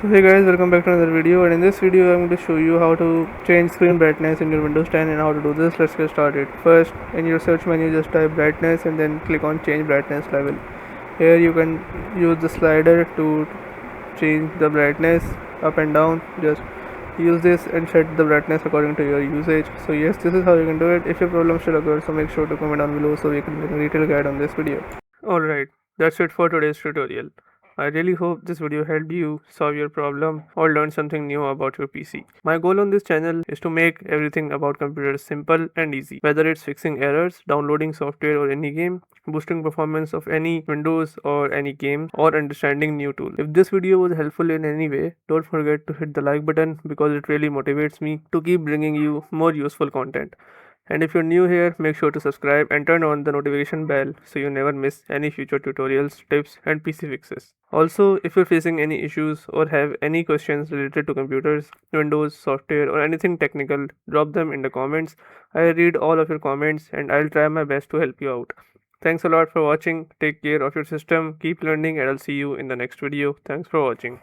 So hey guys, welcome back to another video, and in this video I'm going to show you how to change screen brightness in your Windows 10. And how to do this, let's get started. First, in your search menu just type brightness and then click on change brightness level. Here you can use the slider to change the brightness up and down. Just use this and set the brightness according to your usage. So yes, this is how you can do it. If your problem still occurs, so make sure to comment down below so we can make a detailed guide on this video. Alright, that's it for today's tutorial. I really hope this video helped you solve your problem or learn something new about your PC. My goal on this channel is to make everything about computers simple and easy, whether it's fixing errors, downloading software or any game, boosting performance of any Windows or any game, or understanding new tool. If this video was helpful in any way, don't forget to hit the like button because it really motivates me to keep bringing you more useful content. And if you're new here, make sure to subscribe and turn on the notification bell so you never miss any future tutorials, tips, and PC fixes. Also, if you're facing any issues or have any questions related to computers, Windows, software, or anything technical, drop them in the comments. I read all of your comments and I'll try my best to help you out. Thanks a lot for watching. Take care of your system, keep learning, and I'll see you in the next video. Thanks for watching.